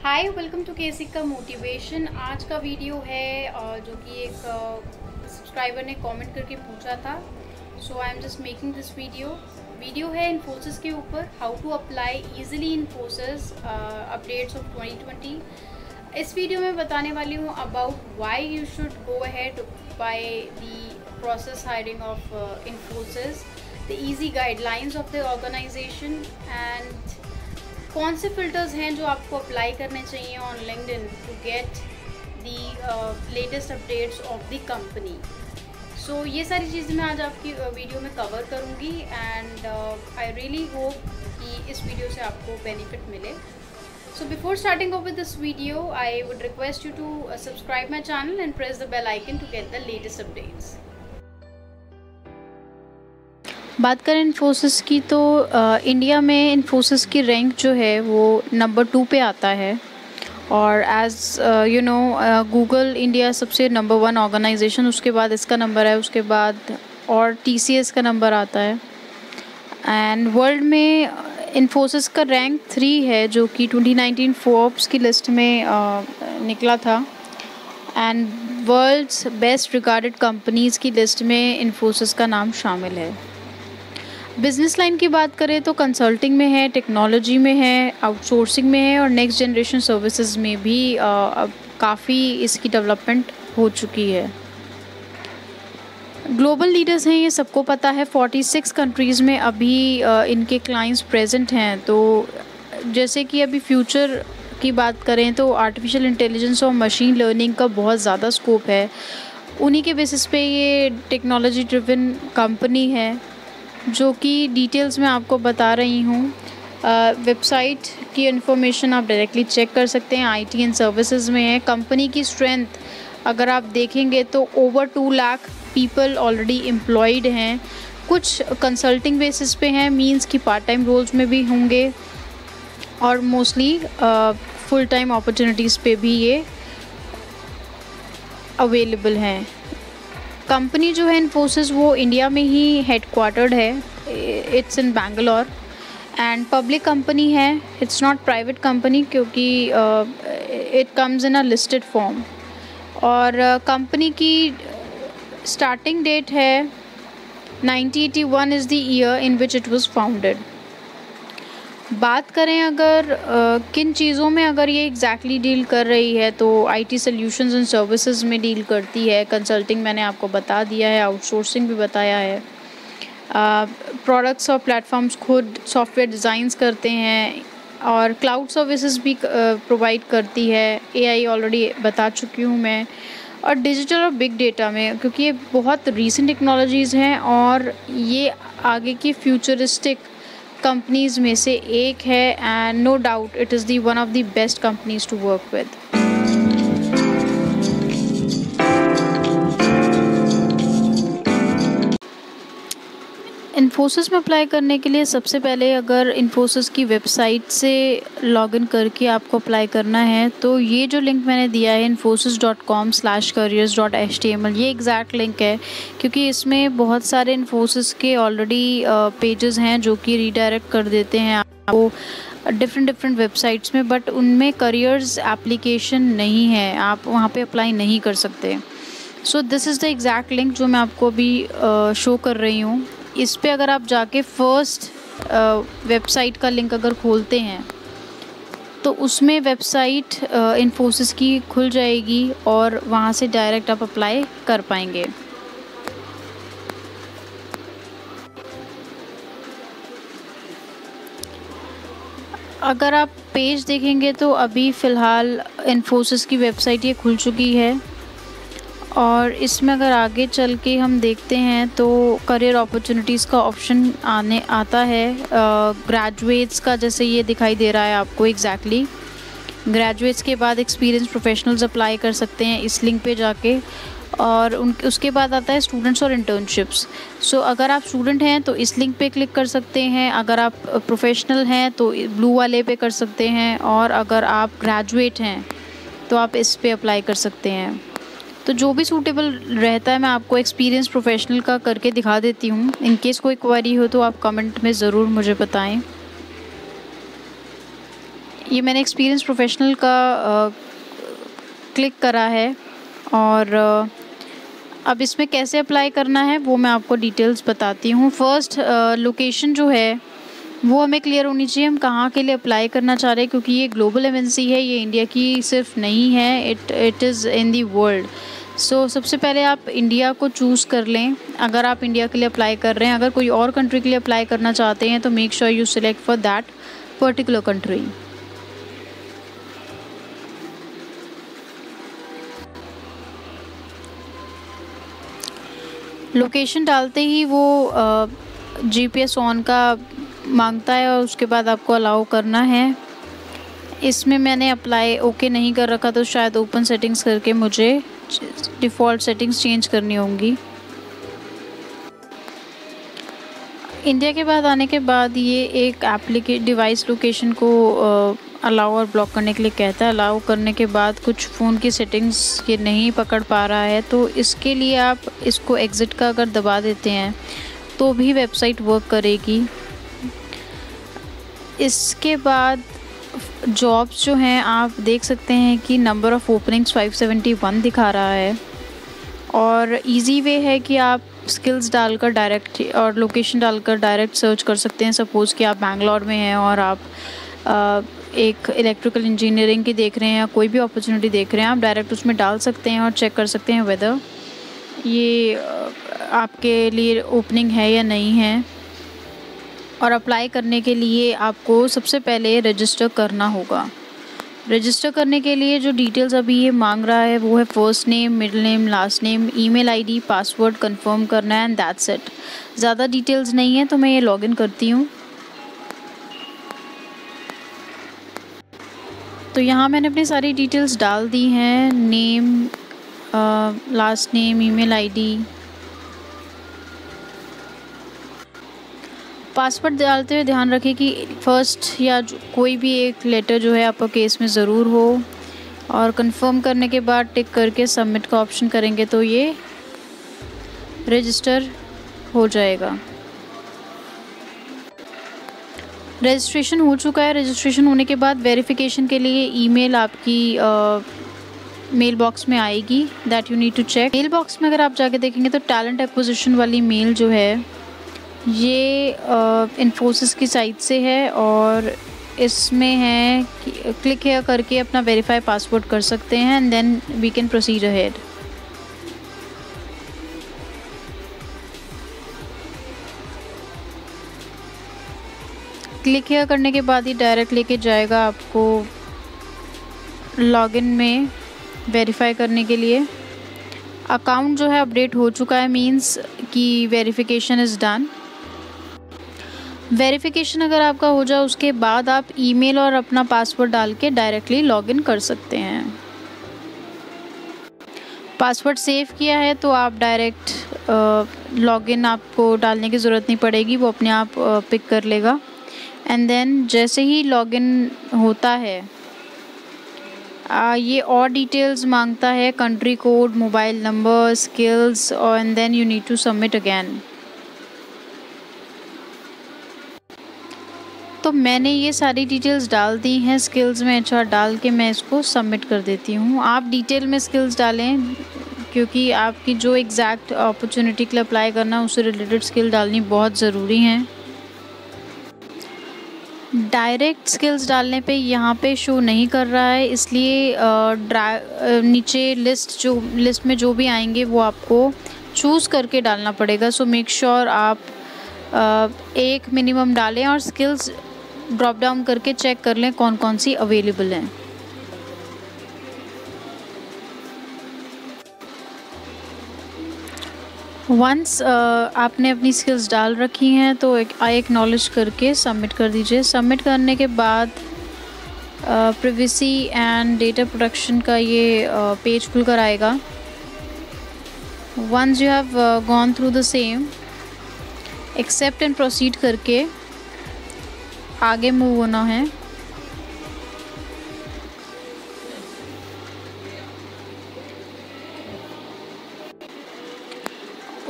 Hi, welcome to केसी का motivation. आज का वीडियो है जो कि एक सब्सक्राइबर ने कमेंट करके पूछा था। So I am just making this video है इन्फोसिस के ऊपर, how to apply easily Infosys updates of 2020। इस वीडियो में बताने वाली हूँ about why you should go ahead by the process hiring of Infosys, the easy guidelines of the organization and कौन से फ़िल्टर्स हैं जो आपको अप्लाई करने चाहिए on LinkedIn to get the latest updates of the company. So ये सारी चीज़ें मैं आज आपकी वीडियो में कवर करूँगी एंड आई रियली होप कि इस वीडियो से आपको बेनिफिट मिले। So before starting off with this video I would request you to subscribe my channel and press the bell icon to get the latest updates. बात करें इन्फोसिस की तो India में इन्फोसिस की रैंक जो है वो नंबर 2 पे आता है और as you know Google India सबसे नंबर 1 ऑर्गेनाइजेशन, उसके बाद इसका नंबर है, उसके बाद और TCS का नंबर आता है। एंड वर्ल्ड में इन्फोसिस का रैंक 3 है जो कि 2019 फोर्ब्स की लिस्ट में निकला था and world's best regarded companies की लिस्ट में इन्फोसिस का नाम शामिल है। बिज़नेस लाइन की बात करें तो कंसल्टिंग में है, टेक्नोलॉजी में है, आउटसोर्सिंग में है और नेक्स्ट जनरेशन सर्विसेज में भी अब काफ़ी इसकी डेवलपमेंट हो चुकी है। ग्लोबल लीडर्स हैं, ये सबको पता है। 46 कंट्रीज़ में अभी इनके क्लाइंट्स प्रेजेंट हैं। तो जैसे कि अभी फ्यूचर की बात करें तो आर्टिफिशियल इंटेलिजेंस और मशीन लर्निंग का बहुत ज़्यादा स्कोप है। उन्हीं के बेसिस पे ये टेक्नोलॉजी ड्रिवन कंपनी है जो कि डिटेल्स में आपको बता रही हूँ। वेबसाइट की इन्फॉर्मेशन आप डायरेक्टली चेक कर सकते हैं, IT एंड सर्विसेज में है। कंपनी की स्ट्रेंथ अगर आप देखेंगे तो over 2 lakh people already employed हैं। कुछ कंसल्टिंग बेसिस पे हैं, मींस कि पार्ट टाइम रोल्स में भी होंगे और मोस्टली फुल टाइम अपॉर्चुनिटीज़ पे भी ये अवेलेबल हैं। कंपनी जो है इन्फोसिस वो इंडिया में ही हेडक्वार्टर्ड है, it's in Bangalore and public company है, इट्स नॉट प्राइवेट कंपनी क्योंकि it comes in a listed form. और कंपनी की स्टार्टिंग डेट है 1981 is the year in which it was founded. बात करें अगर किन चीज़ों में अगर ये एग्जैक्टली डील कर रही है तो IT सॉल्यूशंस एंड सर्विसेज में डील करती है, कंसल्टिंग मैंने आपको बता दिया है, आउटसोर्सिंग भी बताया है। प्रोडक्ट्स और प्लेटफॉर्म्स खुद सॉफ्टवेयर डिज़ाइंस करते हैं और क्लाउड सर्विसेज भी प्रोवाइड करती है। AI ऑलरेडी बता चुकी हूँ मैं। और डिजिटल और बिग डेटा में, क्योंकि ये बहुत रीसेंट टेक्नोलॉजीज़ हैं और ये आगे की फ्यूचरिस्टिक कंपनीज़ में से एक है and no doubt it is the one of the best companies to work with. Infosys में अप्लाई करने के लिए सबसे पहले अगर इन्फोसिस की वेबसाइट से लॉगिन करके आपको अप्लाई करना है तो ये जो लिंक मैंने दिया है infosys.com/careers.html, ये एग्जैक्ट लिंक है क्योंकि इसमें बहुत सारे इन्फोसिस के ऑलरेडी पेजेस हैं जो कि रीडायरेक्ट कर देते हैं आपको डिफरेंट वेबसाइट्स में, बट उनमें करियर्स एप्लीकेशन नहीं है, आप वहाँ पे अप्लाई नहीं कर सकते। So this is the exact link जो मैं आपको अभी शो कर रही हूँ। इस पे अगर आप जाके फर्स्ट वेबसाइट का लिंक अगर खोलते हैं तो उसमें वेबसाइट इन्फोसिस की खुल जाएगी और वहाँ से डायरेक्ट आप अप्लाई कर पाएंगे। अगर आप पेज देखेंगे तो अभी फ़िलहाल इन्फोसिस की वेबसाइट ये खुल चुकी है और इसमें अगर आगे चल के हम देखते हैं तो करियर अपॉर्चुनिटीज़ का ऑप्शन आता है। ग्रेजुएट्स का जैसे ये दिखाई दे रहा है आपको एग्जैक्टली। ग्रेजुएट्स के बाद एक्सपीरियंस प्रोफेशनल्स अप्लाई कर सकते हैं इस लिंक पे जाके और उसके बाद आता है स्टूडेंट्स और इंटर्नशिप्स। सो अगर आप स्टूडेंट हैं तो इस लिंक पे क्लिक कर सकते हैं, अगर आप प्रोफेशनल हैं तो ब्लू वाले पे कर सकते हैं और अगर आप ग्रेजुएट हैं तो आप इस पे अप्लाई कर सकते हैं। तो जो भी सूटेबल रहता है मैं आपको एक्सपीरियंस प्रोफेशनल का करके दिखा देती हूँ। इन केस कोई क्वेरी हो तो आप कमेंट में ज़रूर मुझे बताएं। ये मैंने एक्सपीरियंस प्रोफेशनल का क्लिक करा है और अब इसमें कैसे अप्लाई करना है वो मैं आपको डिटेल्स बताती हूँ। फर्स्ट लोकेशन जो है वो हमें क्लियर होनी चाहिए, हम कहाँ के लिए अप्लाई करना चाह रहे हैं, क्योंकि ये ग्लोबल एमएनसी है, ये इंडिया की सिर्फ नहीं है, it is in the world. So सबसे पहले आप इंडिया को चूज़ कर लें अगर आप इंडिया के लिए अप्लाई कर रहे हैं। अगर कोई और कंट्री के लिए अप्लाई करना चाहते हैं तो make sure you select for that particular country. Location डालते ही वो जीपीएस ऑन का मांगता है और उसके बाद आपको अलाउ करना है। इसमें मैंने अप्लाई ओके नहीं कर रखा तो शायद ओपन सेटिंग्स करके मुझे डिफ़ॉल्ट सेटिंग्स चेंज करनी होंगी। इंडिया के बाद आने के बाद ये एक डिवाइस लोकेशन को अलाउ और ब्लॉक करने के लिए कहता है। अलाउ करने के बाद कुछ फ़ोन की सेटिंग्स ये नहीं पकड़ पा रहा है, तो इसके लिए आप इसको एग्ज़िट का अगर दबा देते हैं तो भी वेबसाइट वर्क करेगी। इसके बाद जॉब्स जो हैं आप देख सकते हैं कि नंबर ऑफ़ ओपनिंग्स 571 दिखा रहा है और इजी वे है कि आप स्किल्स डालकर डायरेक्ट और लोकेशन डालकर डायरेक्ट सर्च कर सकते हैं। सपोज़ कि आप बैंगलोर में हैं और आप एक इलेक्ट्रिकल इंजीनियरिंग की देख रहे हैं या कोई भी अपॉर्चुनिटी देख रहे हैं, आप डायरेक्ट उसमें डाल सकते हैं और चेक कर सकते हैं वेदर ये आपके लिए ओपनिंग है या नहीं है। और अप्लाई करने के लिए आपको सबसे पहले रजिस्टर करना होगा। रजिस्टर करने के लिए जो डिटेल्स अभी ये मांग रहा है वो है first name, middle name, last name, email ID, password confirm करना है एंड दैट्स इट। ज़्यादा डिटेल्स नहीं है तो मैं ये लॉगिन करती हूँ। तो यहाँ मैंने अपनी सारी डिटेल्स डाल दी हैं, name, last name, email ID. Password डालते हुए ध्यान रखें कि फर्स्ट या कोई भी एक लेटर जो है आपका केस में ज़रूर हो और कंफर्म करने के बाद टिक करके सबमिट का ऑप्शन करेंगे तो ये रजिस्टर हो जाएगा। रजिस्ट्रेशन हो चुका है। रजिस्ट्रेशन होने के बाद वेरिफिकेशन के लिए ईमेल आपकी मेल बॉक्स में आएगी that you need to check. Mail box में अगर आप जाके देखेंगे तो टैलेंट एक्विजिशन वाली मेल जो है ये इन्फोसिस की साइट से है और इसमें है कि क्लिक हियर करके अपना वेरीफाई पासवर्ड कर सकते हैं and then we can proceed ahead. Click here करने के बाद ही डायरेक्ट लेके जाएगा आपको लॉगिन में वेरीफाई करने के लिए। अकाउंट जो है अपडेट हो चुका है, मींस कि वेरिफिकेशन इज़ डन। वेरिफिकेशन अगर आपका हो जाए उसके बाद आप ईमेल और अपना पासवर्ड डाल के डायरेक्टली लॉगिन कर सकते हैं। पासवर्ड सेव किया है तो आप डायरेक्ट लॉगिन आपको डालने की ज़रूरत नहीं पड़ेगी, वो अपने आप पिक कर लेगा। एंड देन जैसे ही लॉगिन होता है ये और डिटेल्स मांगता है, country code, mobile number, skills और and then you need to submit again. तो मैंने ये सारी डिटेल्स डाल दी हैं स्किल्स में, HR डाल के मैं इसको सबमिट कर देती हूँ। आप डिटेल में स्किल्स डालें क्योंकि आपकी जो एग्जैक्ट अपॉर्चुनिटी के लिए अप्लाई करना है उससे रिलेटेड स्किल डालनी बहुत ज़रूरी हैं। डायरेक्ट स्किल्स डालने पे यहाँ पे शो नहीं कर रहा है, इसलिए नीचे लिस्ट में जो भी आएंगे वो आपको चूज़ करके डालना पड़ेगा। सो मेक श्योर आप एक मिनिमम डालें और स्किल्स ड्रॉप डाउन करके चेक कर लें कौन कौन सी अवेलेबल हैं। वंस आपने अपनी स्किल्स डाल रखी हैं तो आई एक्नॉलेज करके सबमिट कर दीजिए। सबमिट करने के बाद प्रिवेसी एंड डेटा प्रोटेक्शन का ये पेज खुल कर आएगा। Once you have gone through the same, accept and proceed करके आगे मूव होना है।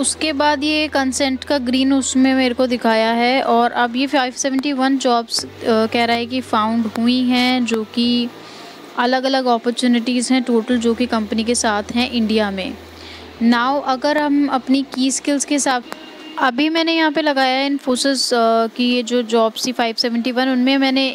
उसके बाद ये कंसेंट का ग्रीन उसमें मेरे को दिखाया है, और अब ये 571 जॉब्स कह रहा है कि फाउंड हुई हैं, जो कि अलग अलग अपॉर्चुनिटीज़ हैं टोटल जो कि कंपनी के साथ हैं इंडिया में। नाउ अगर हम अपनी की स्किल्स के हिसाब, अभी मैंने यहाँ पे लगाया है इन्फोसिस की ये जो जॉब्स थी 571, उनमें मैंने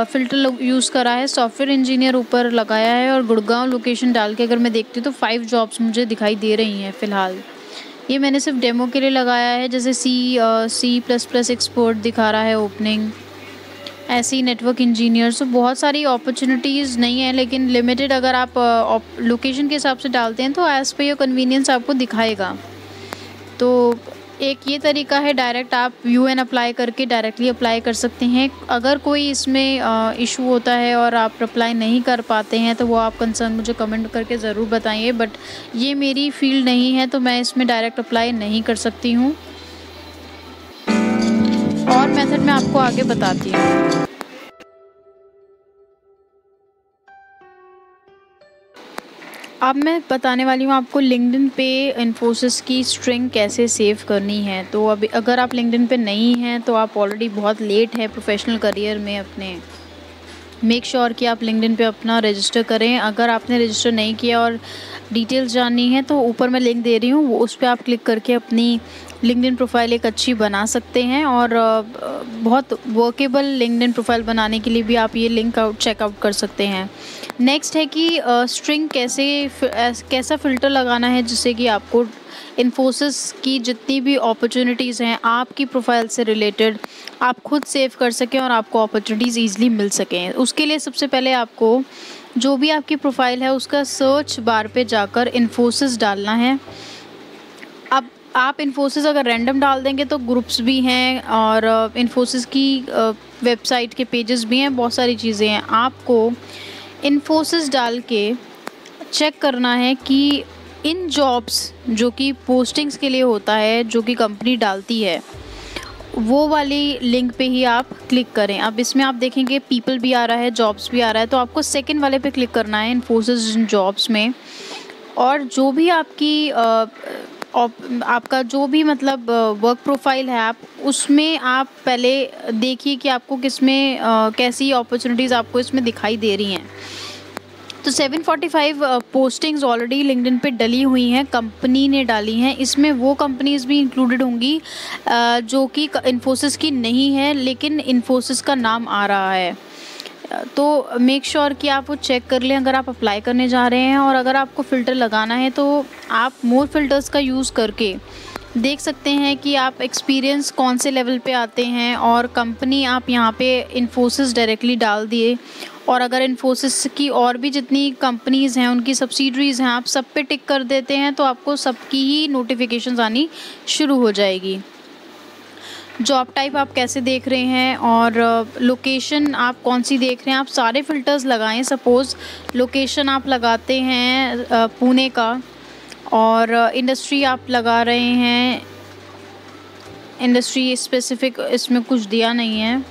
फ़िल्टर यूज़ करा है, सॉफ्टवेयर इंजीनियर ऊपर लगाया है, और गुड़गांव लोकेशन डाल के अगर मैं देखती हूँ तो 5 जॉब्स मुझे दिखाई दे रही हैं फ़िलहाल। ये मैंने सिर्फ डेमो के लिए लगाया है, जैसे C++ एक्सपोर्ट दिखा रहा है ओपनिंग, ऐसे ही नेटवर्क इंजीनियर। सो बहुत सारी अपॉर्चुनिटीज़ नहीं है, लेकिन लिमिटेड अगर आप लोकेशन के हिसाब से डालते हैं तो एज़ पर योर कन्वीनियंस आपको दिखाएगा। तो एक ये तरीका है, डायरेक्ट आप UN अप्लाई करके डायरेक्टली अप्लाई कर सकते हैं। अगर कोई इसमें इशू होता है और आप अप्लाई नहीं कर पाते हैं तो वो आप कंसर्न मुझे कमेंट करके ज़रूर बताइए, बट ये मेरी फील्ड नहीं है तो मैं इसमें डायरेक्ट अप्लाई नहीं कर सकती हूँ, और मेथड मैं आपको आगे बताती हूँ। अब मैं बताने वाली हूँ आपको लिंक्डइन पे इन्फोसिस की स्ट्रिंग कैसे सेव करनी है। तो अभी अगर आप लिंक्डइन पे नहीं हैं तो आप ऑलरेडी बहुत लेट है प्रोफेशनल करियर में अपने। मेक श्योर कि आप लिंक्डइन पे अपना रजिस्टर करें। अगर आपने रजिस्टर नहीं किया और डिटेल्स जाननी है तो ऊपर मैं लिंक दे रही हूँ, वो उस पर आप क्लिक करके अपनी लिंक्डइन प्रोफाइल एक अच्छी बना सकते हैं, और बहुत वर्केबल लिंक्डइन प्रोफाइल बनाने के लिए भी आप ये लिंक चेकआउट कर सकते हैं। नेक्स्ट है कि स्ट्रिंग कैसा फ़िल्टर लगाना है जिससे कि आपको इन्फोसिस की जितनी भी अपॉर्चुनिटीज़ हैं आपकी प्रोफाइल से रिलेटेड आप खुद सेव कर सकें और आपको अपॉर्चुनिटीज़ ईजिली मिल सकें। उसके लिए सबसे पहले आपको जो भी आपकी प्रोफाइल है उसका सर्च बार पे जाकर इन्फोसिस डालना है। अब आप इन्फोसिस अगर रैंडम डाल देंगे तो ग्रुप्स भी हैं और इन्फोसिस की वेबसाइट के पेजेस भी हैं, बहुत सारी चीज़ें हैं। आपको इन्फोसिस डाल के चेक करना है कि इन जॉब्स जो कि पोस्टिंग्स के लिए होता है जो कि कंपनी डालती है वो वाली लिंक पे ही आप क्लिक करें। अब इसमें आप देखेंगे पीपल भी आ रहा है, जॉब्स भी आ रहा है, तो आपको सेकंड वाले पे क्लिक करना है इन्फोसिस जॉब्स में। और जो भी आपका जो भी मतलब वर्क प्रोफाइल है आप उसमें आप पहले देखिए कि आपको किसमें कैसी अपॉर्चुनिटीज़ आपको इसमें दिखाई दे रही हैं। तो 745 पोस्टिंग्स ऑलरेडी लिंक्डइन पे डली हुई हैं, कंपनी ने डाली हैं। इसमें वो कंपनीज़ भी इंक्लूडेड होंगी जो कि इन्फोसिस की नहीं है लेकिन इन्फोसिस का नाम आ रहा है। तो मेक श्योर कि आप वो चेक कर लें अगर आप अप्लाई करने जा रहे हैं। और अगर आपको फ़िल्टर लगाना है तो आप मोर फिल्टर्स का यूज़ करके देख सकते हैं कि आप एक्सपीरियंस कौन से लेवल पे आते हैं, और कंपनी आप यहाँ पे इन्फोसिस डायरेक्टली डाल दिए। और अगर इन्फोसिस की और भी जितनी कंपनीज़ हैं उनकी सब्सिडरीज़ हैं आप सब पे टिक कर देते हैं तो आपको सबकी ही नोटिफिकेशंस आनी शुरू हो जाएगी। जॉब टाइप आप कैसे देख रहे हैं और लोकेशन आप कौन सी देख रहे हैं, आप सारे फ़िल्टर्स लगाएं। सपोज़ लोकेशन आप लगाते हैं पुणे का, और इंडस्ट्री आप लगा रहे हैं, इंडस्ट्री स्पेसिफिक इसमें कुछ दिया नहीं है।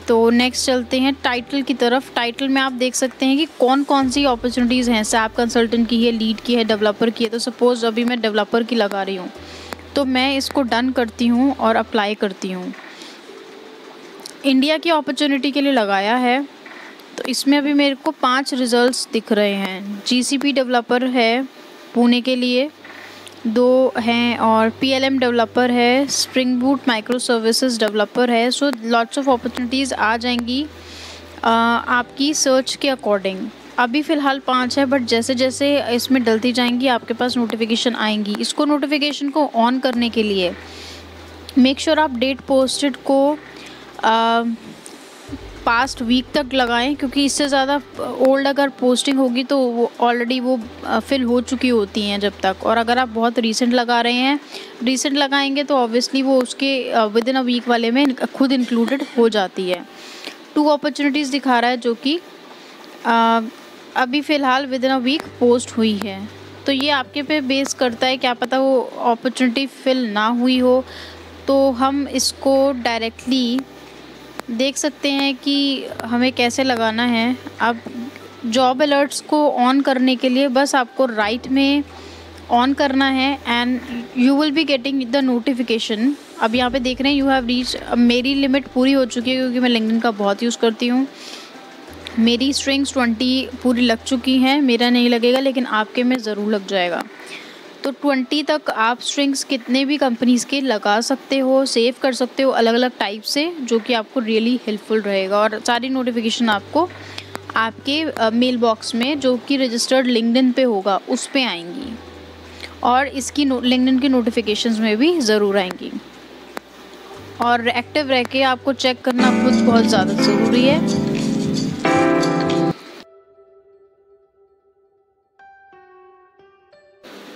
तो नेक्स्ट चलते हैं टाइटल की तरफ। टाइटल में आप देख सकते हैं कि कौन कौन सी अपॉर्चुनिटीज़ हैं। सैप कंसल्टेंट की है, लीड की है, डेवलपर की है। तो सपोज़ अभी मैं डेवलपर की लगा रही हूँ तो मैं इसको डन करती हूँ और अप्लाई करती हूँ। इंडिया की अपॉर्चुनिटी के लिए लगाया है तो इसमें अभी मेरे को 5 रिज़ल्ट्स दिख रहे हैं। GCP डेवलपर है पुणे के लिए 2 हैं, और PLM डेवलपर है, spring boot micro services developer है। सो लॉट्स ऑफ अपॉर्चुनिटीज़ आ जाएंगी आपकी सर्च के अकॉर्डिंग। अभी फ़िलहाल 5 है, बट जैसे जैसे इसमें डलती जाएंगी आपके पास नोटिफिकेशन आएंगी। इसको नोटिफिकेशन को ऑन करने के लिए मेक श्योर आप डेट पोस्टेड को पास्ट वीक तक लगाएं, क्योंकि इससे ज़्यादा ओल्ड अगर पोस्टिंग होगी तो वो ऑलरेडी वो फिल हो चुकी होती हैं जब तक। और अगर आप बहुत रीसेंट लगा रहे हैं, रीसेंट लगाएंगे तो ऑब्वियसली वो उसके विद इन अ वीक वाले में खुद इंक्लूडेड हो जाती है। 2 अपॉर्चुनिटीज़ दिखा रहा है जो कि अभी फ़िलहाल within a week post हुई है। तो ये आपके पे बेस करता है, क्या पता वो अपॉर्चुनिटी फिल ना हुई हो, तो हम इसको डायरेक्टली देख सकते हैं कि हमें कैसे लगाना है। अब जॉब अलर्ट्स को ऑन करने के लिए बस आपको राइट में ऑन करना है and you will be getting the notification. अब यहाँ पे देख रहे हैं यू हैव रीच। मेरी लिमिट पूरी हो चुकी है क्योंकि मैं लिंक्डइन का बहुत यूज़ करती हूँ। मेरी स्ट्रिंग्स 20 पूरी लग चुकी हैं, मेरा नहीं लगेगा लेकिन आपके में ज़रूर लग जाएगा। तो 20 तक आप स्ट्रिंग्स कितने भी कंपनीज़ के लगा सकते हो, सेव कर सकते हो अलग अलग टाइप से, जो कि आपको रियली हेल्पफुल रहेगा। और सारी नोटिफिकेशन आपको आपके मेल बॉक्स में जो कि रजिस्टर्ड लिंक्डइन पे होगा उस पे आएंगी, और इसकी लिंक्डइन की नोटिफिकेशंस में भी ज़रूर आएंगी। और एक्टिव रह के आपको चेक करना खुद बहुत ज़्यादा ज़रूरी है।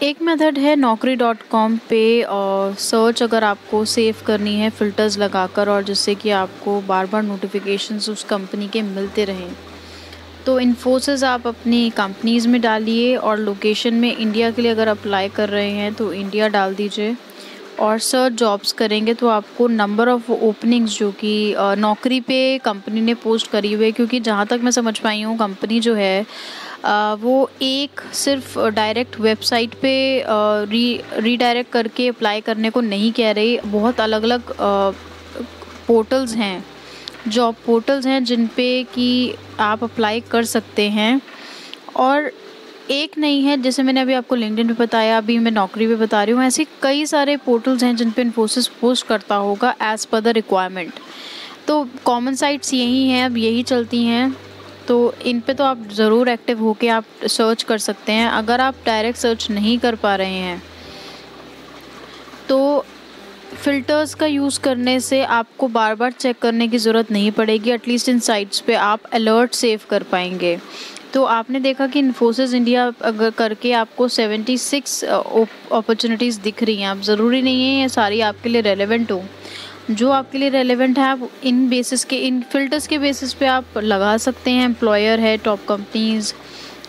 एक मेथड है naukri.com पे और सर्च अगर आपको सेव करनी है फ़िल्टर्स लगाकर, और जिससे कि आपको बार बार नोटिफिकेशंस उस कंपनी के मिलते रहें। तो इन्फोसिस आप अपनी कंपनीज़ में डालिए, और लोकेशन में इंडिया के लिए अगर अप्लाई कर रहे हैं तो इंडिया डाल दीजिए, और सर्च जॉब्स करेंगे तो आपको नंबर ऑफ़ ओपनिंग्स जो कि नौकरी पे कंपनी ने पोस्ट करी हुई है, क्योंकि जहाँ तक मैं समझ पाई हूँ कंपनी जो है वो एक सिर्फ डायरेक्ट वेबसाइट पे रीडायरेक्ट करके अप्लाई करने को नहीं कह रही। बहुत अलग अलग पोर्टल्स हैं, जॉब पोर्टल्स हैं जिन पे कि आप अप्लाई कर सकते हैं। और एक नहीं है, जैसे मैंने अभी आपको लिंक्डइन पे बताया, अभी मैं नौकरी पे बता रही हूँ, ऐसे कई सारे पोर्टल्स हैं जिन पे इन्फोसिस पोस्ट करता होगा एज़ पर द रिक्वायरमेंट। तो कॉमन साइट्स यही हैं, अब यही चलती हैं, तो इन पे तो आप ज़रूर एक्टिव होके आप सर्च कर सकते हैं। अगर आप डायरेक्ट सर्च नहीं कर पा रहे हैं तो फ़िल्टर्स का यूज़ करने से आपको बार बार चेक करने की ज़रूरत नहीं पड़ेगी। एटलीस्ट इन साइट्स पे आप अलर्ट सेव कर पाएंगे। तो आपने देखा कि इन्फोसिस इंडिया अगर करके आपको 76 अपॉर्चुनिटीज़ दिख रही हैं। अब ज़रूरी नहीं है ये सारी आपके लिए रेलेवेंट हो, जो आपके लिए रेलेवेंट है आप इन बेसिस के, इन फ़िल्टर्स के बेसिस पे आप लगा सकते हैं। एम्प्लॉयर है, टॉप कंपनीज़,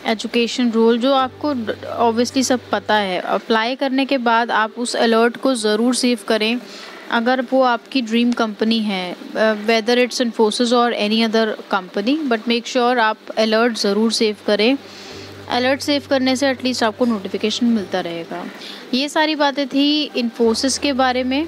एजुकेशन रोल, जो आपको ऑब्वियसली सब पता है। अप्लाई करने के बाद आप उस अलर्ट को ज़रूर सेव करें अगर वो आपकी ड्रीम कंपनी है, वेदर इट्स इन्फोसिस और any other company, but make sure आप अलर्ट ज़रूर सेव करें। अलर्ट सेव करने से एटलीस्ट आपको नोटिफिकेशन मिलता रहेगा। ये सारी बातें थी इन्फोसिस के बारे में।